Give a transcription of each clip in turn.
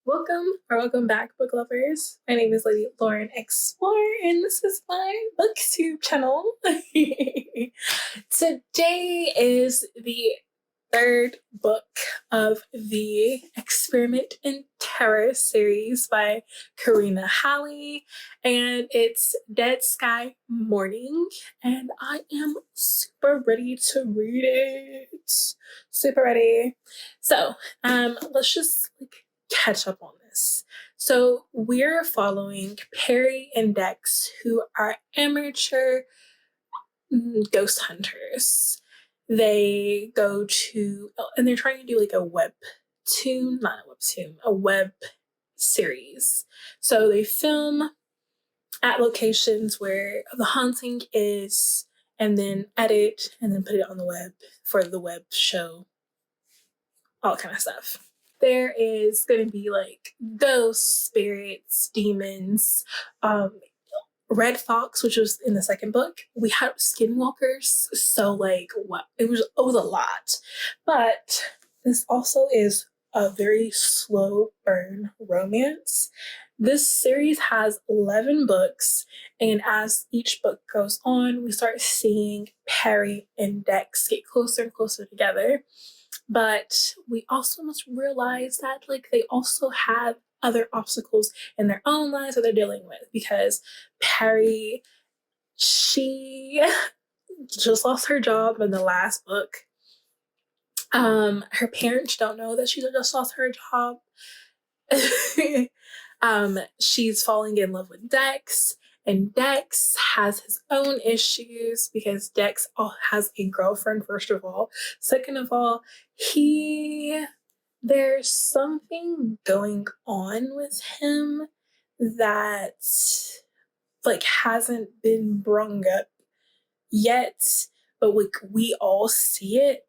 Welcome back, book lovers. My name is Lady Lauren Explorer, and this is my booktube channel. Today is the third book of the Experiment in Terror series by Karina Halle, and it's Dead Sky Morning, and I am super ready to read it. Super ready. So, let's just catch up on this. So we're following Perry and Dex, who are amateur ghost hunters. They go to, and they're trying to do like a web series. So they film at locations where the haunting is, and then edit and then put it on the web for the web show, all kind of stuff. There is going to be like ghosts, spirits, demons, Red Fox, which was in the second book. We had skinwalkers, so like what it was a lot. But this also is a very slow burn romance. This series has 11 books, and as each book goes on, we start seeing Perry and Dex get closer and closer together. But we also must realize that like they also have other obstacles in their own lives that they're dealing with, because Perry, she just lost her job in the last book. Her parents don't know that she just lost her job. She's falling in love with Dex, and Dex has his own issues because Dex has a girlfriend, first of all. Second of all, there's something going on with him that like hasn't been brung up yet, but like we all see it,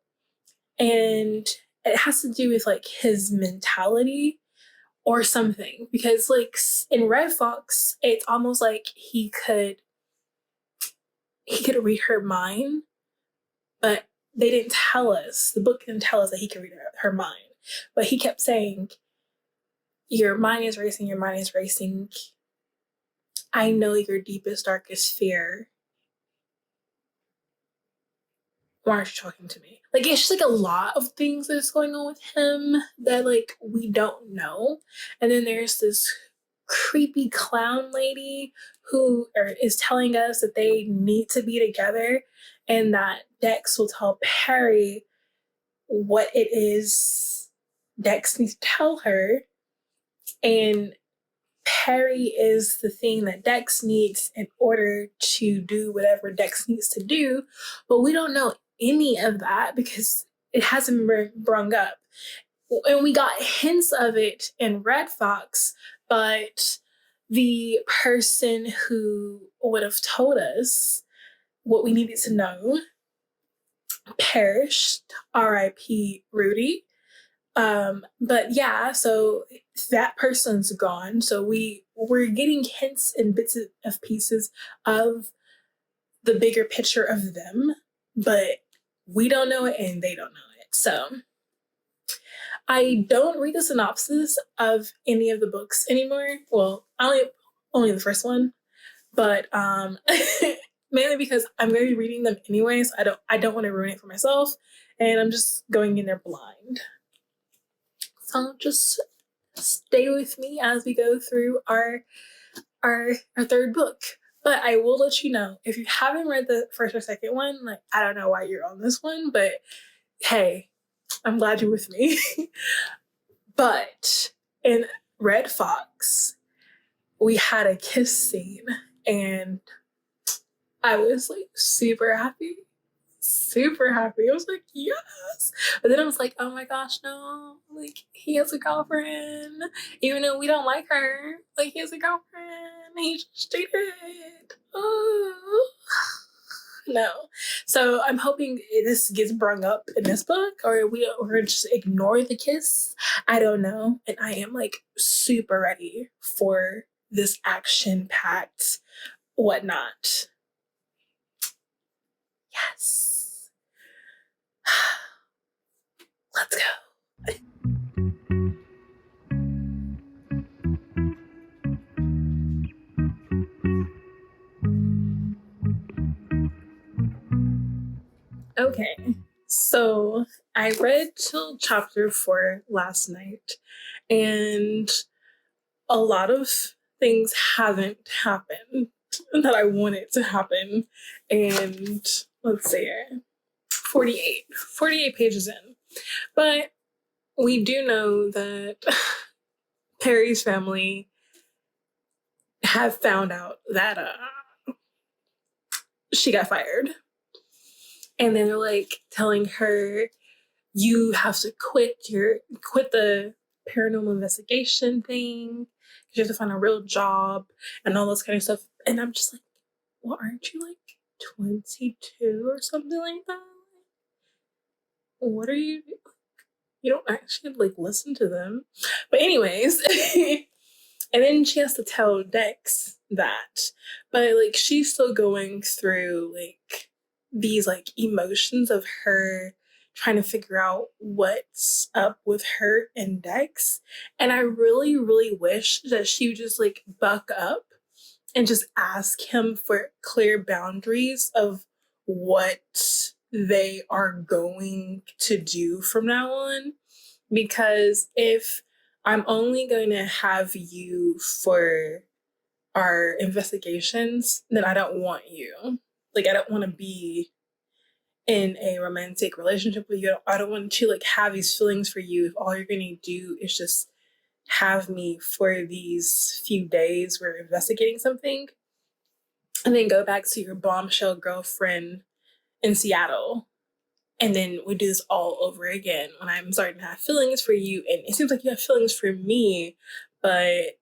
and it has to do with like his mentality or something, because like in Red Fox it's almost like he could read her mind, but they didn't tell us, the book didn't tell us that he could read her mind, but he kept saying, your mind is racing, your mind is racing, I know your deepest darkest fear, why aren't you talking to me? Like, it's just like a lot of things that's going on with him that like we don't know. And then there's this creepy clown lady who is telling us that they need to be together, and that Dex will tell Perry what it is Dex needs to tell her, and Perry is the thing that Dex needs in order to do whatever Dex needs to do, but we don't know any of that because it hasn't been brung up. And we got hints of it in Red Fox, but the person who would have told us what we needed to know perished, R.I.P. Rudy. But yeah, so that person's gone. So we're getting hints and bits of pieces of the bigger picture of them, but we don't know it and they don't know it. So I don't read the synopsis of any of the books anymore. Well, only the first one, but mainly because I'm going to be reading them anyways. I don't want to ruin it for myself, and I'm just going in there blind. So just stay with me as we go through our third book. But I will let you know, if you haven't read the first or second one, like I don't know why you're on this one, but hey, I'm glad you're with me. But in Red Fox, we had a kiss scene, and I was like super happy. I was like, yes. But then I was like, oh my gosh, no. Like, he has a girlfriend. Even though we don't like her. Like, he has a girlfriend. He just cheated. Oh. No. So I'm hoping this gets brung up in this book, or we just ignore the kiss. I don't know. And I am like super ready for this action-packed whatnot. Yes. Let's go. Okay, so I read till chapter 4 last night, and a lot of things haven't happened that I wanted to happen. And let's see here, 48 pages in. But we do know that Perry's family have found out that she got fired. And then they're like telling her, you have to quit the paranormal investigation thing. You have to find a real job and all this kind of stuff. And I'm just like, well, aren't you like 22 or something like that? What are you? You don't actually like listen to them. But anyways, and then she has to tell Dex that, but like she's still going through like these like emotions of her trying to figure out what's up with her and Dex. And I really, really wish that she would just like buck up and just ask him for clear boundaries of what they are going to do from now on. Because if I'm only going to have you for our investigations, then I don't want you. Like, I don't want to be in a romantic relationship with you. I don't want to like have these feelings for you if all you're going to do is just have me for these few days we're investigating something and then go back to your bombshell girlfriend in Seattle. And then we do this all over again when I'm starting to have feelings for you. And it seems like you have feelings for me, but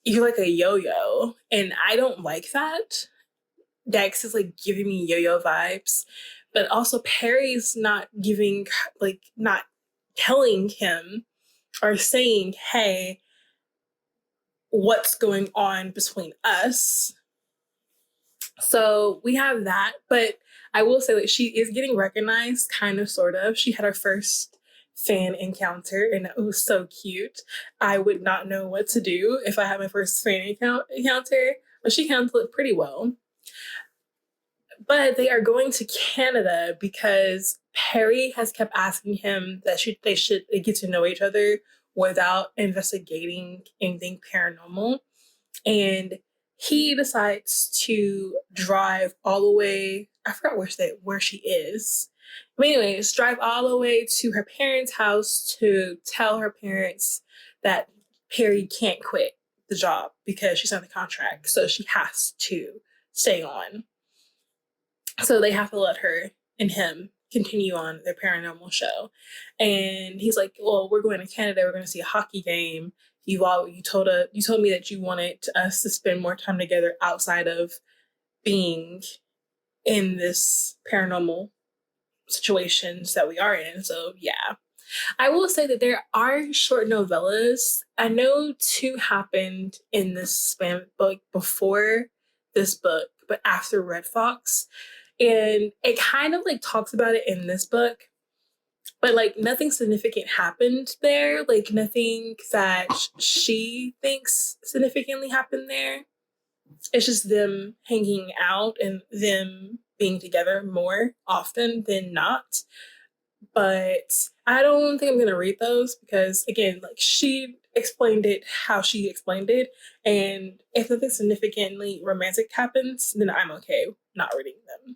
you're like a yo-yo. And I don't like that. Dex is like giving me yo-yo vibes. But also Perry's not not telling him or saying, hey, what's going on between us. So we have that, but I will say that she is getting recognized, kind of, sort of. She had her first fan encounter, and it was so cute. I would not know what to do if I had my first fan encounter, but she handled it pretty well. But they are going to Canada because Perry has kept asking him that they should get to know each other without investigating anything paranormal. And he decides to drive all the way, I forgot where she is. But anyways, drive all the way to her parents' house to tell her parents that Perry can't quit the job because she's on the contract. So she has to stay on. So they have to let her and him continue on their paranormal show. And he's like, well, we're going to Canada. We're going to see a hockey game. You told me that you wanted us to spend more time together outside of being in this paranormal situations that we are in. So yeah, I will say that there are short novellas. I know 2 happened in this span book before this book, but after Red Fox. And it kind of like talks about it in this book, but like nothing significant happened there. Like nothing that she thinks significantly happened there. It's just them hanging out and them being together more often than not. But I don't think I'm going to read those because, again, like she explained it how she explained it. And if nothing significantly romantic happens, then I'm okay not reading them.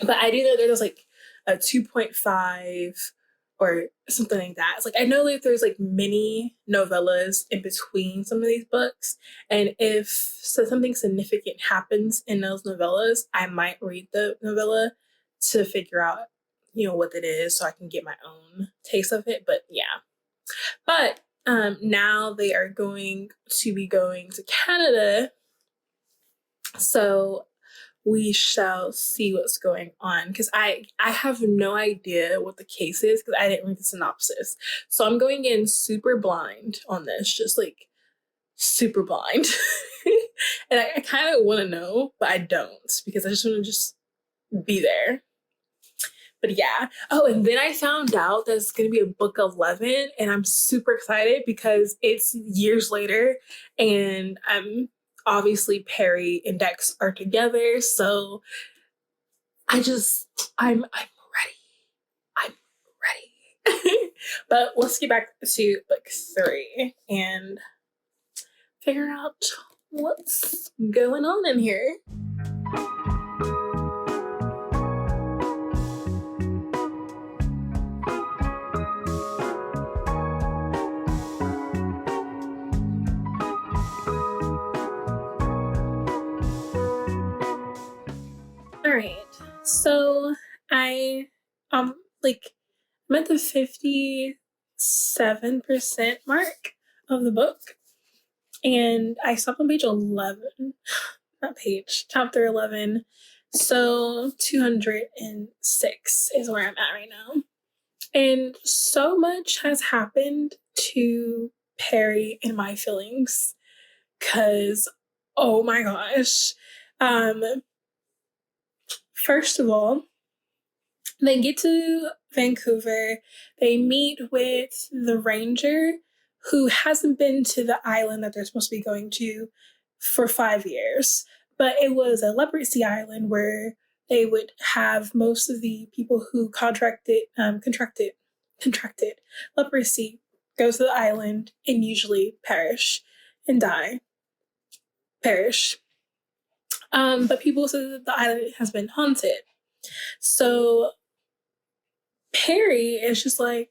But I do know there's like a 2.5 or something like that. It's like I know that there's like mini novellas in between some of these books. And if something significant happens in those novellas, I might read the novella to figure out, what it is so I can get my own taste of it. But yeah. But now they are going to be going to Canada. So we shall see what's going on because I have no idea what the case is because I didn't read the synopsis. So I'm going in super blind on this, just like super blind. And I kind of want to know, but I don't because I just want to just be there. But yeah. Oh, and then I found out that it's going to be a book 11 and I'm super excited because it's years later and I'm obviously Perry and Dex are together. So I'm ready. I'm ready. But let's get back to book 3 and figure out what's going on in here. All right, so I like I'm at the 57% mark of the book, and I stopped on page 11. Not page, chapter 11. So 206 is where I'm at right now. And so much has happened to Perry and my feelings, because oh my gosh. First of all, they get to Vancouver. They meet with the ranger who hasn't been to the island that they're supposed to be going to for 5 years. But it was a leprosy island where they would have most of the people who contracted leprosy go to the island and usually perish and die. Perish. But people say that the island has been haunted. So Perry is just like,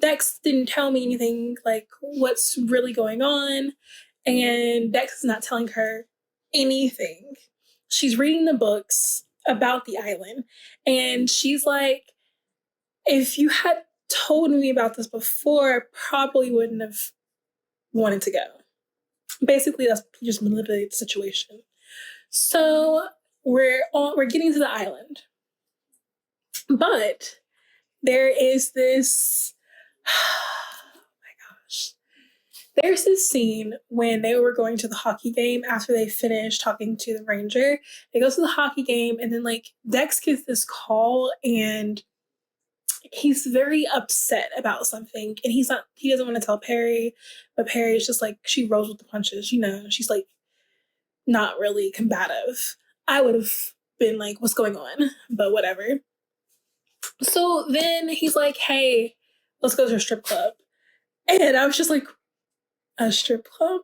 Dex didn't tell me anything, like what's really going on, and Dex is not telling her anything. She's reading the books about the island, and she's like, if you had told me about this before, I probably wouldn't have wanted to go. Basically, that's just manipulate the situation. So we're getting to the island, but there is this. Oh my gosh. There's this scene when they were going to the hockey game after they finished talking to the ranger. They go to the hockey game, and then like Dex gets this call, and he's very upset about something, and he doesn't want to tell Perry, but Perry's just like, she rolls with the punches, she's like not really combative. I would have been like, what's going on? But whatever. So then he's like, hey, let's go to a strip club. And I was just like, a strip club?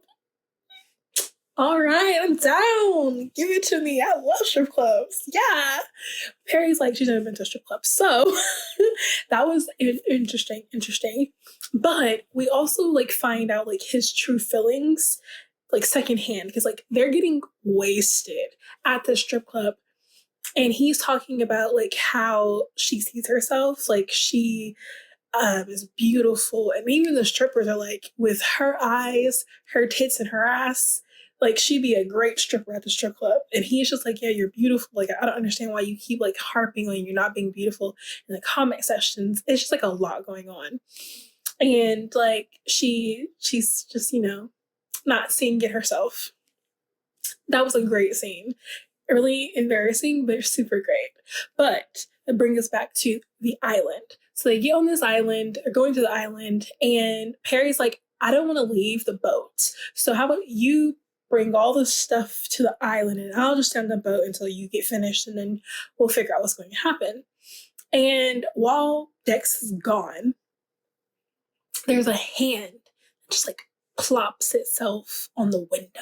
All right, I'm down. Give it to me. I love strip clubs. Yeah. Perry's like, she's never been to a strip club. So that was interesting. But we also like find out like his true feelings like secondhand, because like they're getting wasted at the strip club. And he's talking about like how she sees herself, like she is beautiful. And even the strippers are like, with her eyes, her tits, and her ass, like she'd be a great stripper at the strip club. And he's just like, yeah, you're beautiful. Like, I don't understand why you keep like harping on you're not being beautiful in the comment sections. It's just like a lot going on. And like she's just, not seeing it herself. That was a great scene. Really embarrassing, but super great. But it brings us back to the island. So they get on this island, are going to the island, and Perry's like, I don't want to leave the boat. So how about you bring all the stuff to the island, and I'll just stay on the boat until you get finished, and then we'll figure out what's going to happen. And while Dex is gone, there's a hand that just like plops itself on the window.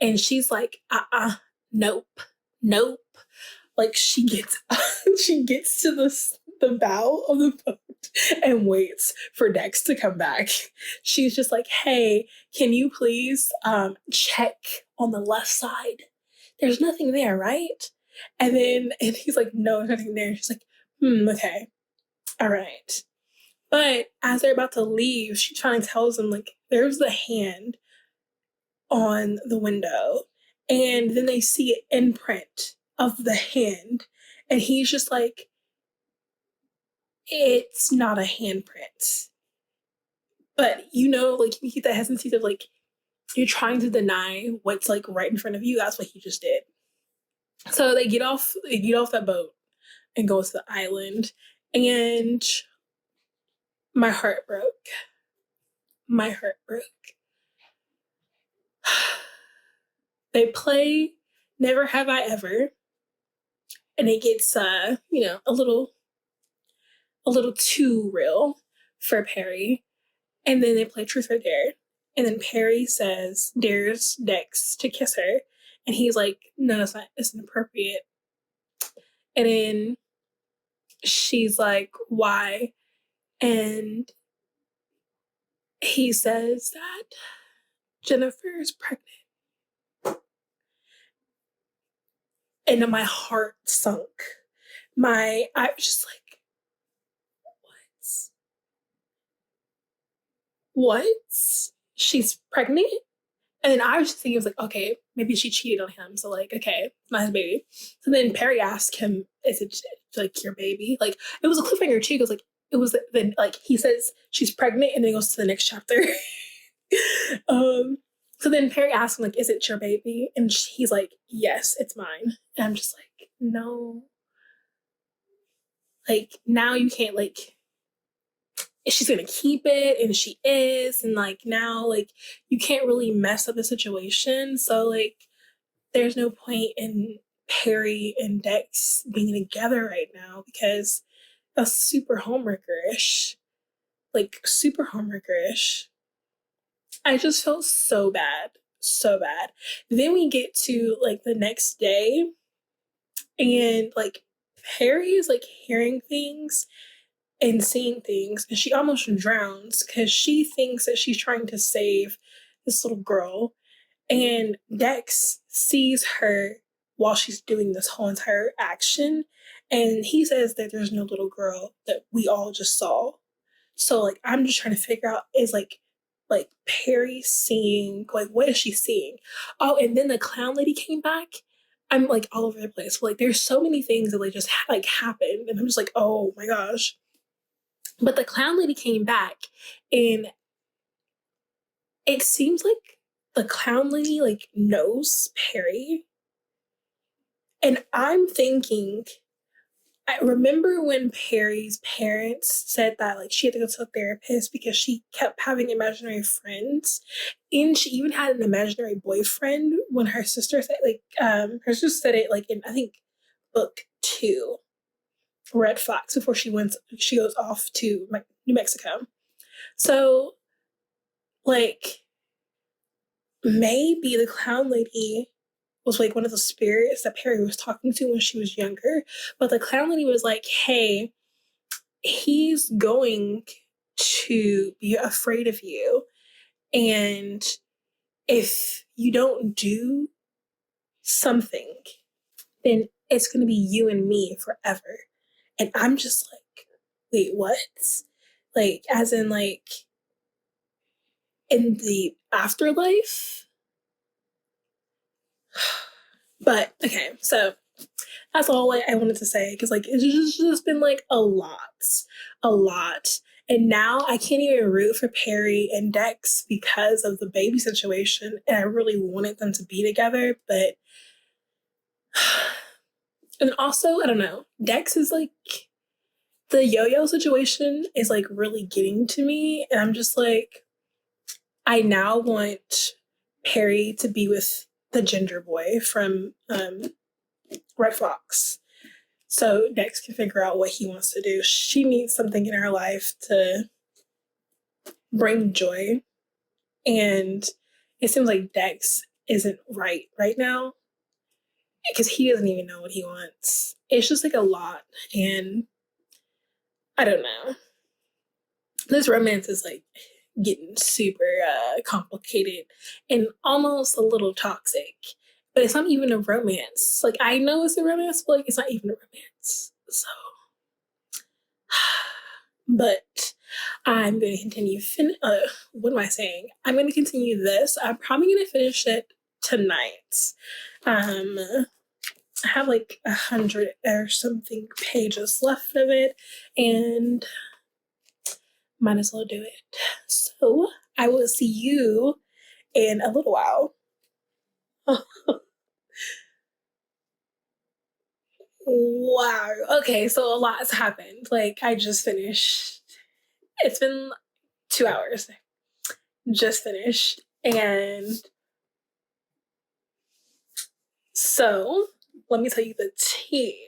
And she's like, nope. Like she gets to the bow of the boat and waits for Dex to come back. She's just like, hey, can you please check on the left side? There's nothing there, right? And he's like, no, there's nothing there. She's like, okay. All right. But as they're about to leave, she finally tells him, like, there's the hand on the window. And then they see an imprint of the hand. And he's just like, it's not a handprint. But, like, you get that hesitancy of, like, you're trying to deny what's, like, right in front of you. That's what he just did. So they get off that boat and go to the island. And my heart broke. They play Never Have I Ever. and it gets you know, a little too real for Perry. And then they play truth or dare. And then Perry dares Dex to kiss her. And he's like, no, it's inappropriate. And then she's like, why? And he says that Jennifer is pregnant. And my heart sunk. I was just like, what? She's pregnant? And then I was just thinking, I was like, okay, maybe she cheated on him. So like, okay, not his baby. So then Perry asked him, is it like your baby? Like, it was a cliffhanger too, because like, it was then like he says she's pregnant and then goes to the next chapter. So then Perry asks him, like, is it your baby? And he's like, yes, it's mine. And I'm just like, no. Like, now you can't, like, she's gonna keep it, and she is, and like now, like, you can't really mess up the situation. So like, there's no point in Perry and Dex being together right now because that's super homewreckerish. Like, super homewreckerish. I just felt so bad. So bad. Then we get to like the next day, and like Perry is like hearing things and seeing things, and she almost drowns because she thinks that she's trying to save this little girl. And Dex sees her while she's doing this whole entire action, and he says that there's no little girl that we all just saw. So like, I'm just trying to figure out, is like Perry seeing, like, what is she seeing? Oh, and then the clown lady came back. I'm like all over the place. Like, there's so many things that like just like happened, and I'm just like, oh my gosh. But the clown lady came back, and it seems like the clown lady like knows Perry. And I'm thinking, I remember when Perry's parents said that like she had to go to a therapist because she kept having imaginary friends, and she even had an imaginary boyfriend when her sister said her sister said it like in, I think, book 2, Red Fox, before she goes off to New Mexico. So like, maybe the clown lady was like one of the spirits that Perry was talking to when she was younger. But the clown lady was like, hey, he's going to be afraid of you. And if you don't do something, then it's going to be you and me forever. And I'm just like, wait, what? Like, as in like, in the afterlife? But okay, so that's all I wanted to say, because like, it's just been like a lot. And now I can't even root for Perry and Dex because of the baby situation, and I really wanted them to be together, but and also, I don't know, Dex is like, the yo-yo situation is like really getting to me, and I'm just like, I now want Perry to be with the ginger boy from Red Fox, so Dex can figure out what he wants to do. She needs something in her life to bring joy, and it seems like Dex isn't right now because he doesn't even know what he wants. It's just like a lot, and I don't know. This romance is like getting super complicated and almost a little toxic. But it's not even a romance. Like, I know it's a romance, but like, it's not even a romance. So, but I'm going to continue. What am I saying? I'm going to continue this. I'm probably going to finish it tonight. I have like 100 or something pages left of it, and might as well do it. So I will see you in a little while. Wow. Okay, so a lot has happened. Like, I just finished. It's been 2 hours. Just finished. And so, let me tell you the tea.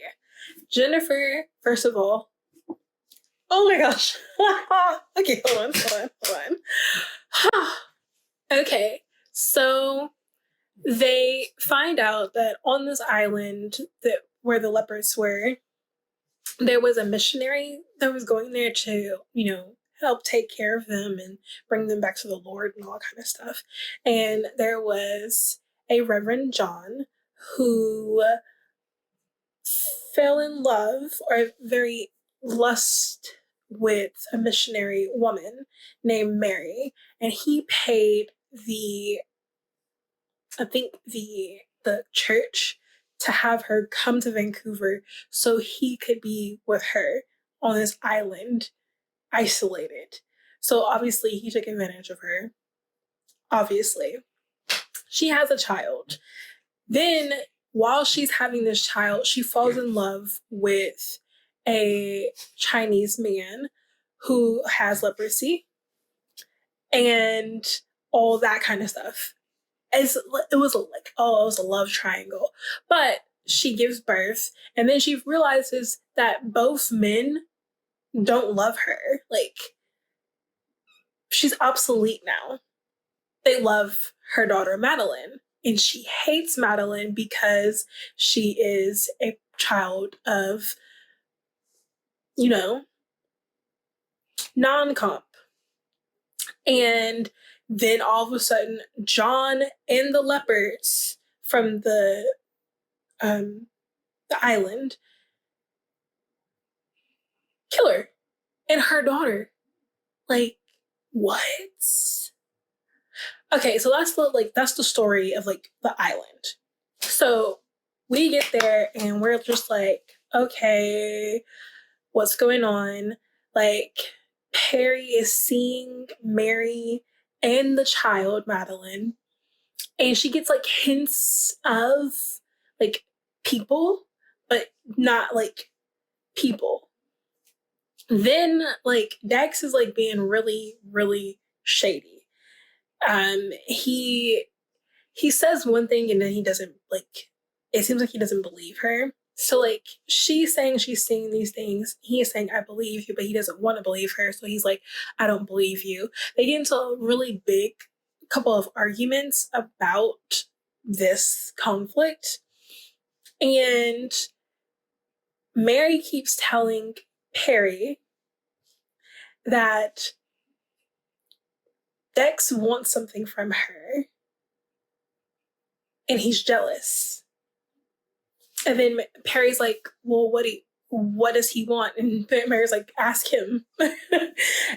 Jennifer, first of all, oh my gosh. Okay, hold on. Okay, so they find out that on this island that where the leopards were, there was a missionary that was going there to, help take care of them and bring them back to the Lord and all that kind of stuff. And there was a Reverend John who fell in love or very lust with a missionary woman named Mary, and he paid the church to have her come to Vancouver so he could be with her on this island, isolated. So obviously he took advantage of her. Obviously. She has a child. Then while she's having this child, she falls in love with a Chinese man who has leprosy and all that kind of stuff. It was a love triangle. But she gives birth, and then she realizes that both men don't love her. Like, she's obsolete now. They love her daughter, Madeline, and she hates Madeline because she is a child of, non-comp. And then all of a sudden, John and the leopards from the island kill her and her daughter. Like, what? Okay, so that's the story of like the island. So we get there and we're just like, okay, what's going on? Like, Perry is seeing Mary and the child, Madeline, and she gets like hints of like people, but not like people. Then like Dex is like being really, really shady. He says one thing and then he doesn't, like, it seems like he doesn't believe her. So like she's saying she's seeing these things. He is saying, I believe you, but he doesn't want to believe her. So he's like, I don't believe you. They get into a really big couple of arguments about this conflict. And Mary keeps telling Perry that Dex wants something from her and he's jealous. And then Perry's like, well, what does he want? And Mary's like, ask him.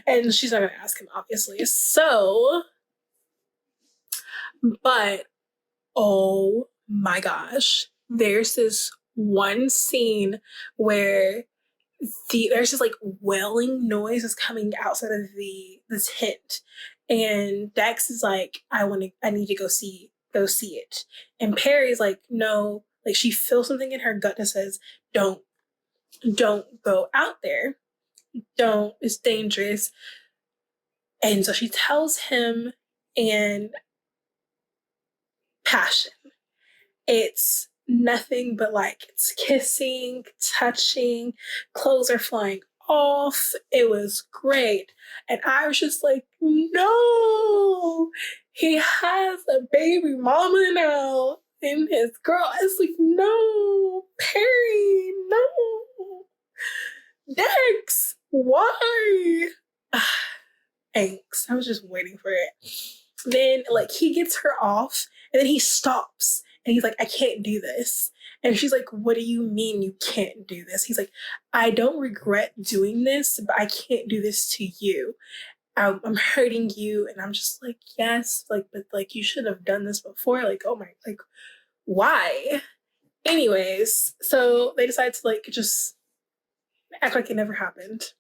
And she's not going to ask him, obviously. So, but, oh my gosh, there's this one scene where there's this like wailing noise is coming outside of the tent. And Dex is like, I need to go see it. And Perry's like, no, like she feels something in her gut that says, don't go out there. It's dangerous. And so she tells him, and passion. It's nothing but like it's kissing, touching, clothes are flying off. It was great. And I was just like, no, he has a baby mama now and his girl. It's like, no, Perry, no. Dex, why? Angst. I was just waiting for it. Then like he gets her off and then he stops and he's like, I can't do this. And she's like, what do you mean you can't do this? He's like, I don't regret doing this, but I can't do this to you. I'm hurting you. And I'm just like, yes, like, but like you should have done this before. Like, oh my, like, why? Anyways, so they decide to like just act like it never happened.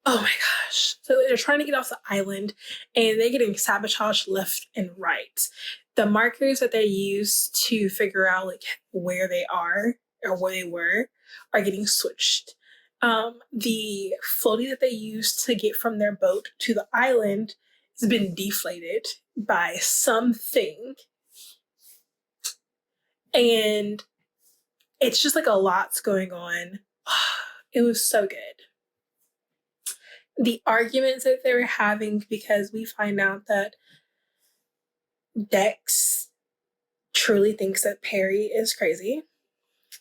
Oh my gosh. So they're trying to get off the island and they're getting sabotaged left and right. The markers that they use to figure out like where they are or where they were are getting switched. The floaty that they used to get from their boat to the island has been deflated by something. And it's just like a lot's going on. It was so good. The arguments that they were having, because we find out that Dex truly thinks that Perry is crazy.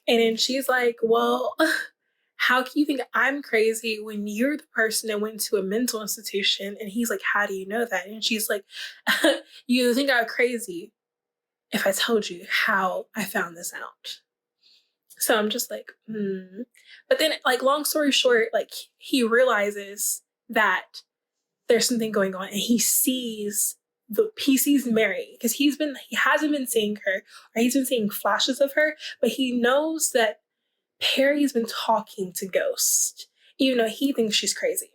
And then she's like, well, how can you think I'm crazy when you're the person that went to a mental institution? And he's like, how do you know that? And she's like, you think I'm crazy if I told you how I found this out. So I'm just like, But then, like, long story short, like, he realizes that there's something going on, and he sees Mary, because he hasn't been seeing her, or he's been seeing flashes of her, but he knows that Perry's been talking to Ghost, even though he thinks she's crazy.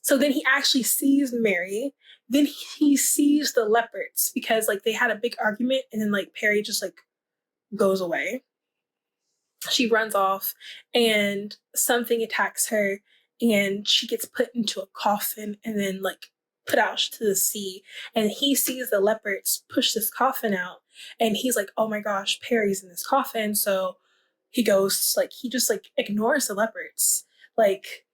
So then he actually sees Mary. Then he sees the leopards, because like they had a big argument, and then like Perry just like goes away. She runs off, and something attacks her, and she gets put into a coffin and then like put out to the sea. And he sees the leopards push this coffin out, and he's like, oh my gosh, Perry's in this coffin. So he goes, like, he just like ignores the leopards. Like,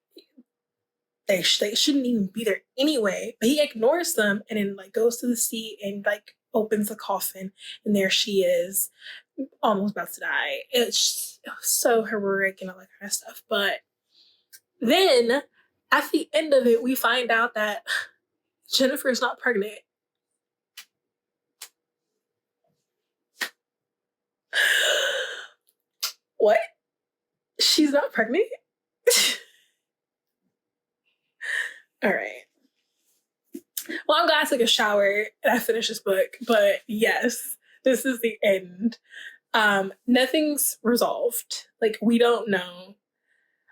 they shouldn't even be there anyway, but he ignores them, and then like goes to the sea and like opens the coffin, and there she is, almost about to die. It was so heroic and all that kind of stuff. But then at the end of it, we find out that Jennifer's not pregnant. What? She's not pregnant? All right. Well, I'm glad I took a shower and I finished this book, but yes, this is the end. Nothing's resolved. Like, we don't know.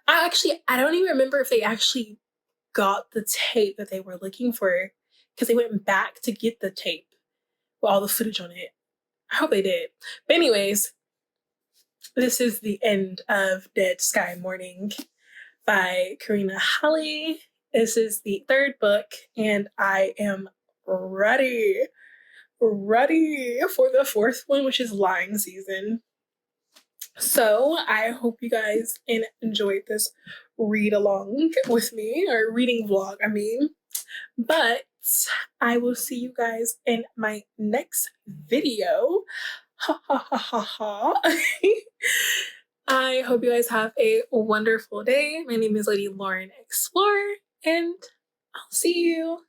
I don't even remember if they actually got the tape that they were looking for, because they went back to get the tape with all the footage on it. I hope they did. But anyways, this is the end of Dead Sky Morning by Karina Halle. This is the third book, and I am ready for the fourth one, which is Lying Season. So I hope you guys enjoyed this read along with me, or reading vlog, I mean. But I will see you guys in my next video. Ha ha ha ha ha. I hope you guys have a wonderful day. My name is Lady Lauren Explorer, and I'll see you.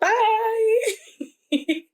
Bye.